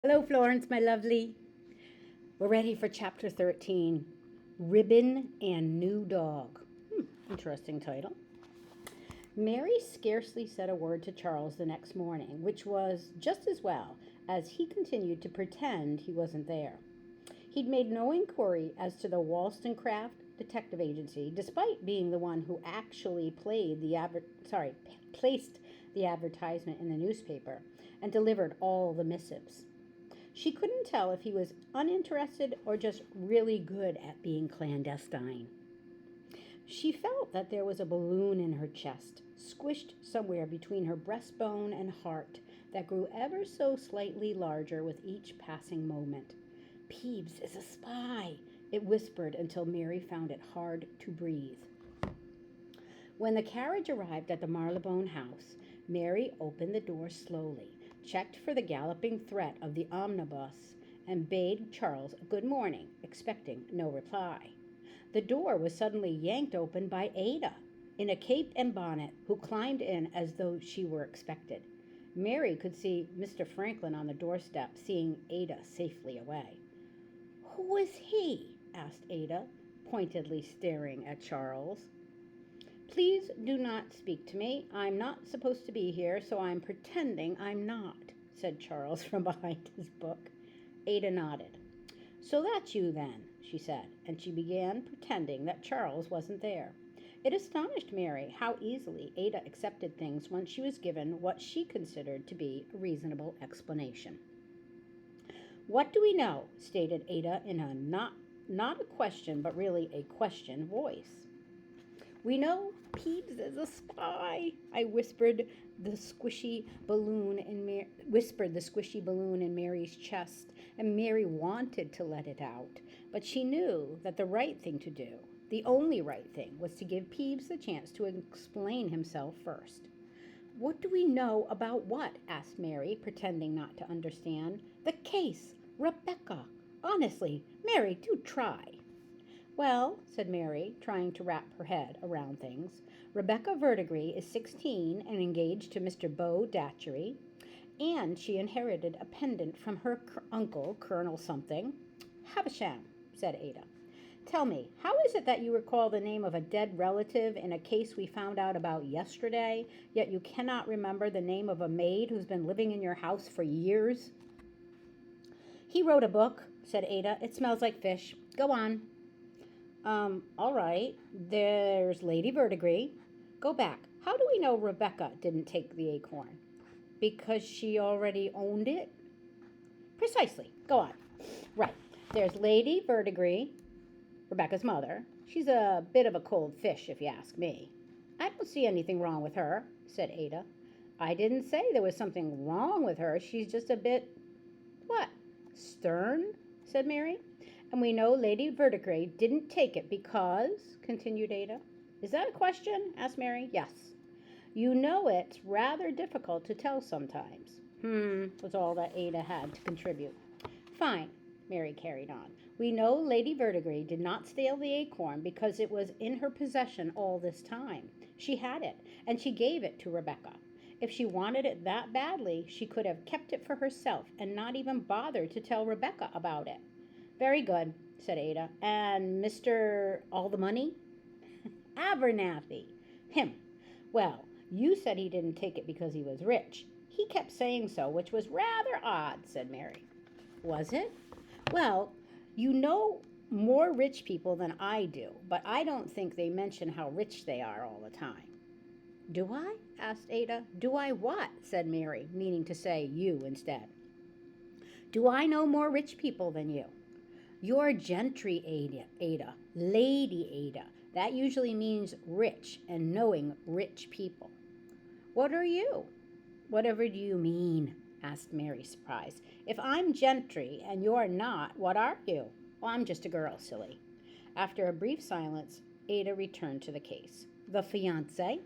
Hello, Florence, my lovely. We're ready for chapter 13, Ribbon and New Dog. Interesting title. Mary scarcely said a word to Charles the next morning, which was just as well, as he continued to pretend he wasn't there. He'd made no inquiry as to the Wollstonecraft detective agency, despite being the one who actually placed the advertisement in the newspaper and delivered all the missives. She couldn't tell if he was uninterested or just really good at being clandestine. She felt that there was a balloon in her chest, squished somewhere between her breastbone and heart, that grew ever so slightly larger with each passing moment. Peeves is a spy, it whispered until Mary found it hard to breathe. When the carriage arrived at the Marylebone house, Mary opened the door slowly, checked for the galloping threat of the omnibus, and bade Charles good morning, expecting no reply. The door was suddenly yanked open by Ada, in a cape and bonnet, who climbed in as though she were expected. Mary could see Mr. Franklin on the doorstep, seeing Ada safely away. "Who is he?" asked Ada, pointedly staring at Charles. "Please do not speak to me. I'm not supposed to be here, so I'm pretending I'm not," said Charles from behind his book. Ada nodded. "So that's you, then," she said, and she began pretending that Charles wasn't there. It astonished Mary how easily Ada accepted things once she was given what she considered to be a reasonable explanation. "What do we know?" stated Ada in a not a question, but really a question voice. "We know Peeves is a spy," I whispered the squishy balloon in Mary's chest, and Mary wanted to let it out, but she knew that the right thing to do, the only right thing, was to give Peeves the chance to explain himself first. "What do we know about what?" asked Mary, pretending not to understand. "The case. Rebecca. Honestly, Mary, do try." "Well," said Mary, trying to wrap her head around things, "Rebecca Verdigris is 16 and engaged to Mr. Beau Datchery, and she inherited a pendant from her uncle, Colonel something." "Havisham," said Ada. "Tell me, how is it that you recall the name of a dead relative in a case we found out about yesterday, yet you cannot remember the name of a maid who's been living in your house for years?" "He wrote a book," said Ada. "It smells like fish. Go on." All right. There's Lady Verdigris. Go back. How do we know Rebecca didn't take the acorn? Because she already owned it? Precisely. Go on. Right. There's Lady Verdigris, Rebecca's mother. She's a bit of a cold fish, if you ask me. "I don't see anything wrong with her," said Ada. "I didn't say there was something wrong with her. She's just a bit, what, stern?" said Mary. "And we know Lady Verdigris didn't take it because," continued Ada. "Is that a question?" asked Mary. "Yes." "You know it's rather difficult to tell sometimes." Was all that Ada had to contribute. "Fine," Mary carried on. "We know Lady Verdigris did not steal the acorn because it was in her possession all this time. She had it, and she gave it to Rebecca. If she wanted it that badly, she could have kept it for herself and not even bothered to tell Rebecca about it." "Very good," said Ada. "And Mr. All the Money?" "Abernathy. Him. Well, you said he didn't take it because he was rich. He kept saying so, which was rather odd," said Mary. "Was it? Well, you know more rich people than I do, but I don't think they mention how rich they are all the time." "Do I?" asked Ada. "Do I what?" said Mary, meaning to say you instead. "Do I know more rich people than you?" "You're gentry, Ada. Lady Ada. That usually means rich and knowing rich people." "What are you?" "Whatever do you mean?" asked Mary, surprised. "If I'm gentry and you're not, what are you?" "Well, I'm just a girl, silly." After a brief silence, Ada returned to the case. "The fiancé?"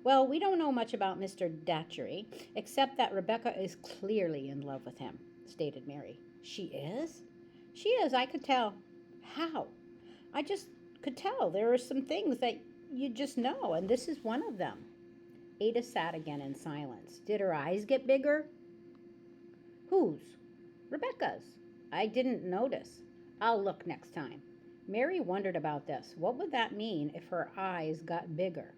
"Well, we don't know much about Mr. Datchery, except that Rebecca is clearly in love with him," stated Mary. "She is?" "She is, I could tell." "How?" "I just could tell. There are some things that you just know, and this is one of them." Ada sat again in silence. Did her eyes get bigger? "Whose?" Rebecca's. I didn't notice. I'll look next time. Mary wondered about this. What would that mean if her eyes got bigger?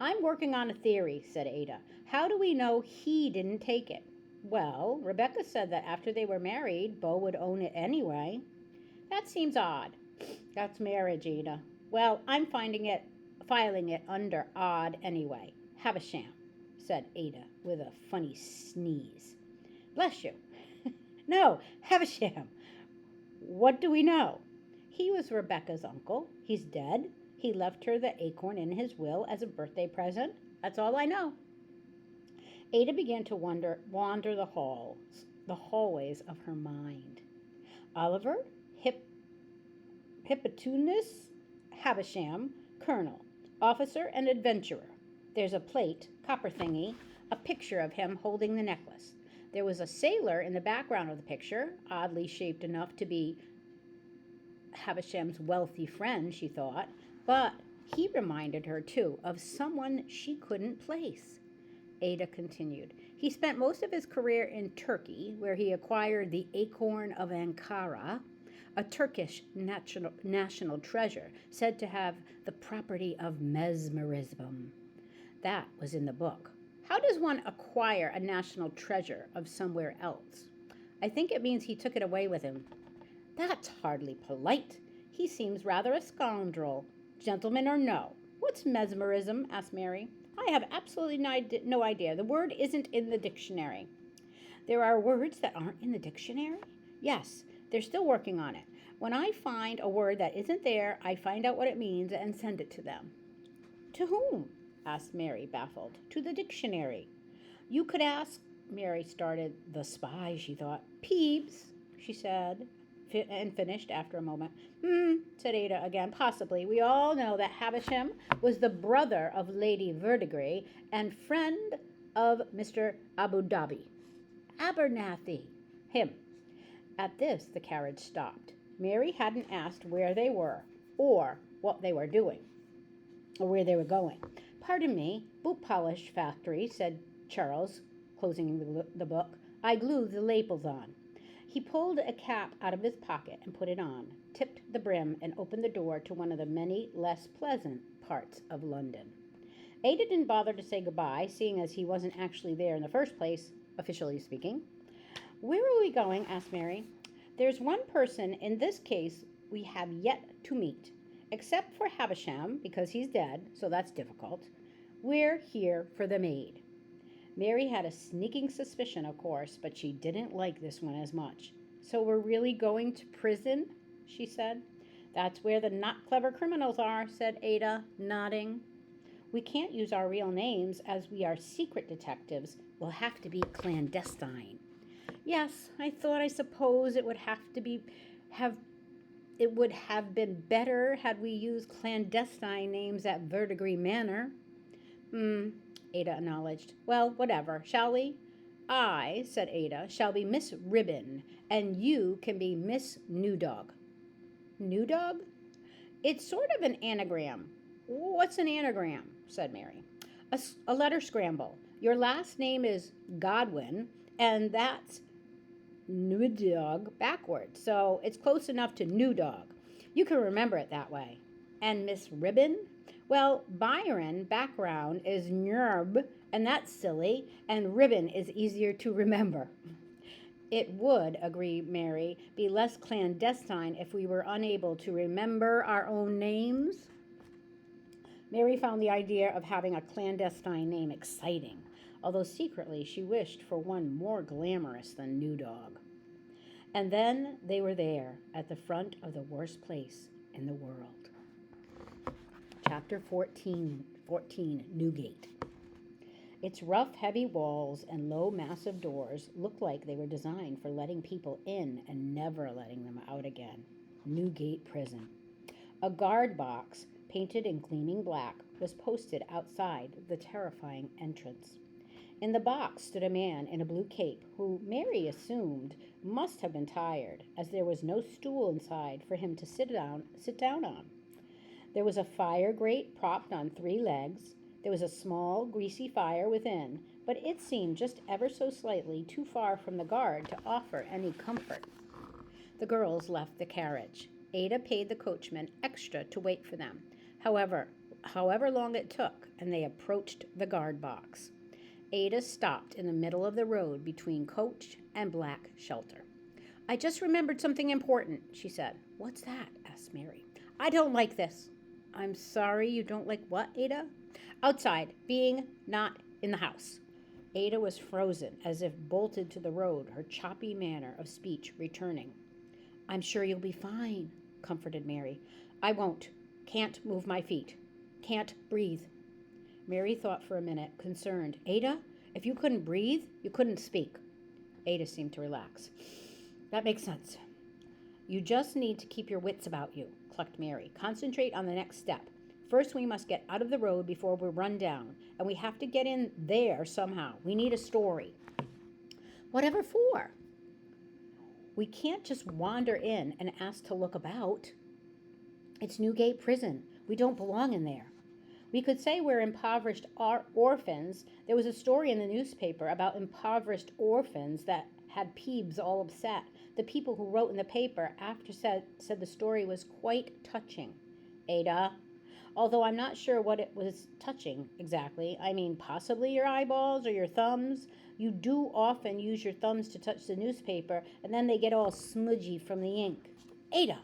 I'm working on a theory, said Ada. How do we know he didn't take it? Well, Rebecca said that after they were married, Beau would own it anyway. That seems odd. That's marriage, Ada. Well, I'm filing it under odd anyway. Havisham, said Ada with a funny sneeze. Bless you. No, Havisham. What do we know? He was Rebecca's uncle. He's dead. He left her the acorn in his will as a birthday present. That's all I know. Ada began to wander the hallways of her mind. Oliver, Hippolytus, Havisham, Colonel, officer and adventurer. There's a plate, copper thingy, a picture of him holding the necklace. There was a sailor in the background of the picture, oddly shaped enough to be Havisham's wealthy friend, she thought, but he reminded her, too, of someone she couldn't place. Ada continued. He spent most of his career in Turkey, where he acquired the acorn of Ankara, a Turkish national treasure said to have the property of mesmerism. That was in the book. How does one acquire a national treasure of somewhere else? I think it means he took it away with him. That's hardly polite. He seems rather a scoundrel. Gentleman or no? What's mesmerism? Asked Mary. I have absolutely no idea. The word isn't in the dictionary. There are words that aren't in the dictionary? Yes, they're still working on it. When I find a word that isn't there, I find out what it means and send it to them. To whom? Asked Mary, baffled. To the dictionary. You could ask, Mary started. The spy, she thought. Peeves, she said, and finished after a moment. Said Ada again, possibly. We all know that Havisham was the brother of Lady Verdigris and friend of Mr. Abu Dhabi. Abernathy. Him. At this, the carriage stopped. Mary hadn't asked where they were, or what they were doing, or where they were going. Pardon me, boot polish factory, said Charles, closing the book. I glued the labels on. He pulled a cap out of his pocket and put it on, tipped the brim, and opened the door to one of the many less pleasant parts of London. Ada didn't bother to say goodbye, seeing as he wasn't actually there in the first place, officially speaking. Where are we going? Asked Mary. There's one person in this case we have yet to meet. Except for Havisham, because he's dead, so that's difficult. We're here for the maid. Mary had a sneaking suspicion, of course, but she didn't like this one as much. So we're really going to prison? She said. That's where the not clever criminals are, said Ada, nodding. We can't use our real names as we are secret detectives. We'll have to be clandestine. Yes, I suppose it would have been better had we used clandestine names at Verdigris Manor. Ada acknowledged. Well, whatever. Shall we? I, said Ada, shall be Miss Ribbon, and you can be Miss New Dog. New Dog? It's sort of an anagram. What's an anagram? Said Mary. A letter scramble. Your last name is Godwin, and that's New Dog backwards, so it's close enough to New Dog. You can remember it that way. And Miss Ribbon? Well, Byron background is Nerb, and that's silly, and Ribbon is easier to remember. It would, agreed Mary, be less clandestine if we were unable to remember our own names. Mary found the idea of having a clandestine name exciting, although secretly she wished for one more glamorous than New Dog. And then they were there, at the front of the worst place in the world. Chapter 14, Newgate. Its rough, heavy walls and low, massive doors looked like they were designed for letting people in and never letting them out again. Newgate Prison. A guard box, painted in gleaming black, was posted outside the terrifying entrance. In the box stood a man in a blue cape who Mary assumed must have been tired, as there was no stool inside for him to sit down on. There was a fire grate propped on 3 legs. There was a small, greasy fire within, but it seemed just ever so slightly too far from the guard to offer any comfort. The girls left the carriage. Ada paid the coachman extra to wait for them, however long it took, and they approached the guard box. Ada stopped in the middle of the road between coach and black shelter. "I just remembered something important," she said. "What's that?" asked Mary. "I don't like this." "I'm sorry, you don't like what, Ada?" "Outside, being not in the house." Ada was frozen, as if bolted to the road, her choppy manner of speech returning. "I'm sure you'll be fine," comforted Mary. "I won't. Can't move my feet. Can't breathe." Mary thought for a minute, concerned. "Ada, if you couldn't breathe, you couldn't speak." Ada seemed to relax. "That makes sense. You just need to keep your wits about you," clucked Mary. "Concentrate on the next step. First, we must get out of the road before we run down, and we have to get in there somehow. We need a story." "Whatever for?" "We can't just wander in and ask to look about. It's Newgate Prison. We don't belong in there. We could say we're impoverished orphans. There was a story in the newspaper about impoverished orphans that had Peebs all upset. The people who wrote in the paper after said the story was quite touching." "Ada, although I'm not sure what it was touching exactly. I mean, possibly your eyeballs or your thumbs. You do often use your thumbs to touch the newspaper, and then they get all smudgy from the ink." "Ada,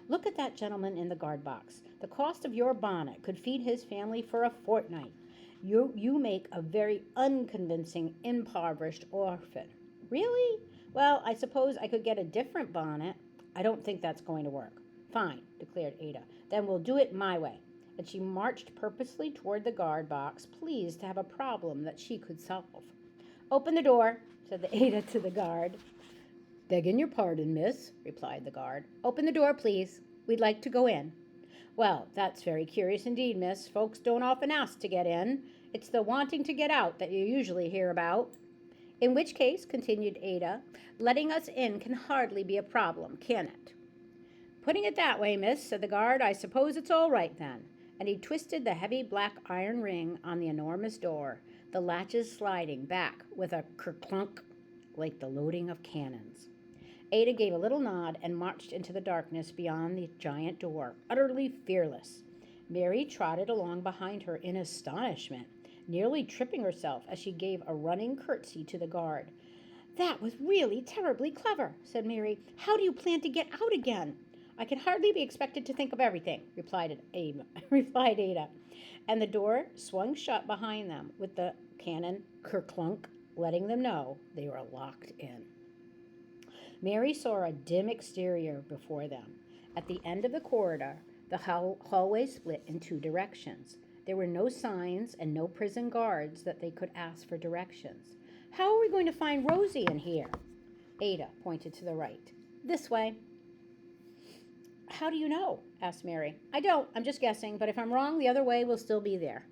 look at that gentleman in the guard box. The cost of your bonnet could feed his family for a fortnight. You make a very unconvincing impoverished orphan." "Really? Well, I suppose I could get a different bonnet." "I don't think that's going to work." "Fine," declared Ada. "Then we'll do it my way." And she marched purposely toward the guard box, pleased to have a problem that she could solve. "Open the door," said Ada to the guard. "Begging your pardon, miss," replied the guard. "Open the door, please. We'd like to go in." "Well, that's very curious indeed, miss. Folks don't often ask to get in. It's the wanting to get out that you usually hear about." "In which case," continued Ada, "letting us in can hardly be a problem, can it?" "Putting it that way, miss," said the guard, "I suppose it's all right then." And he twisted the heavy black iron ring on the enormous door, the latches sliding back with a kerclunk like the loading of cannons. Ada gave a little nod and marched into the darkness beyond the giant door, utterly fearless. Mary trotted along behind her in astonishment, nearly tripping herself as she gave a running curtsy to the guard. "That was really terribly clever," said Mary. "How do you plan to get out again?" "I can hardly be expected to think of everything," replied Ada. And the door swung shut behind them with the cannon kerclunk, letting them know they were locked in. Mary saw a dim exterior before them. At the end of the corridor, the hallway split in two directions. There were no signs and no prison guards that they could ask for directions. "How are we going to find Rosie in here?" Ada pointed to the right. "This way." "How do you know?" asked Mary. "I don't. I'm just guessing. But if I'm wrong, the other way will still be there."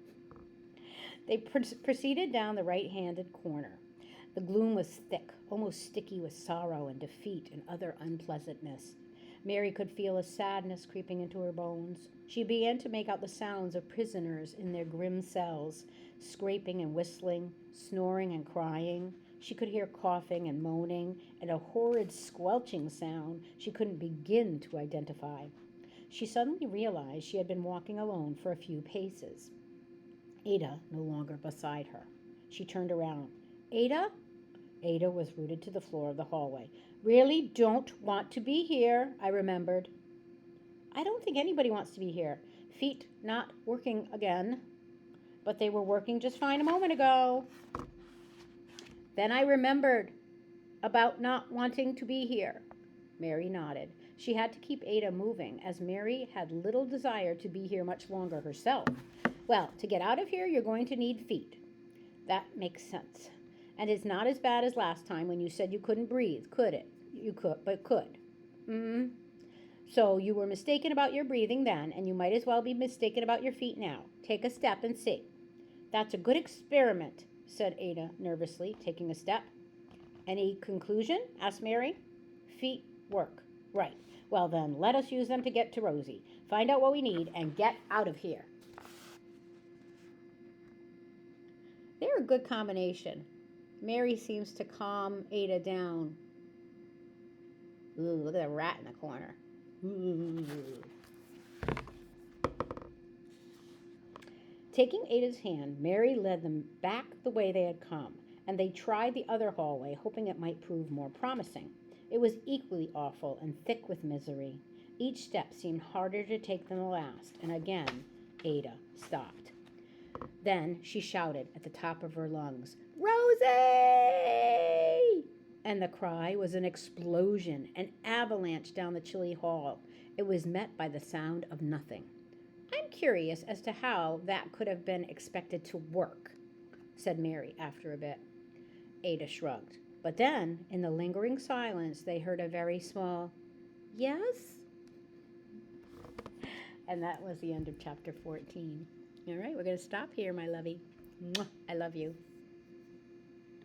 They proceeded down the right-handed corner. The gloom was thick, almost sticky with sorrow and defeat and other unpleasantness. Mary could feel a sadness creeping into her bones. She began to make out the sounds of prisoners in their grim cells, scraping and whistling, snoring and crying. She could hear coughing and moaning, and a horrid squelching sound she couldn't begin to identify. She suddenly realized she had been walking alone for a few paces. Ada no longer beside her. She turned around. "Ada?" Ada was rooted to the floor of the hallway. "Really don't want to be here," I remembered. "I don't think anybody wants to be here. Feet not working again. But they were working just fine a moment ago." Then I remembered about not wanting to be here. Mary nodded. She had to keep Ada moving, as Mary had little desire to be here much longer herself. "Well, to get out of here, you're going to need feet." "That makes sense. And it's not as bad as last time when you said you couldn't breathe, could it?" "You could, but could." "So you were mistaken about your breathing then, and you might as well be mistaken about your feet now. Take a step and see." "That's a good experiment," said Ada nervously, taking a step. "Any conclusion?" asked Mary. "Feet work. Right. Well then, let us use them to get to Rosie. Find out what we need and get out of here." They're a good combination. Mary seems to calm Ada down. Ooh, look at that rat in the corner. Ooh. Taking Ada's hand, Mary led them back the way they had come, and they tried the other hallway, hoping it might prove more promising. It was equally awful and thick with misery. Each step seemed harder to take than the last, and again Ada stopped. Then she shouted at the top of her lungs, "Rosie!" And the cry was an explosion, an avalanche down the chilly hall. It was met by the sound of nothing. "I'm curious as to how that could have been expected to work," said Mary after a bit. Ada shrugged. But then, in the lingering silence, they heard a very small, "Yes?" And that was the end of chapter 14. All right, we're going to stop here, my lovey. Mwah, I love you.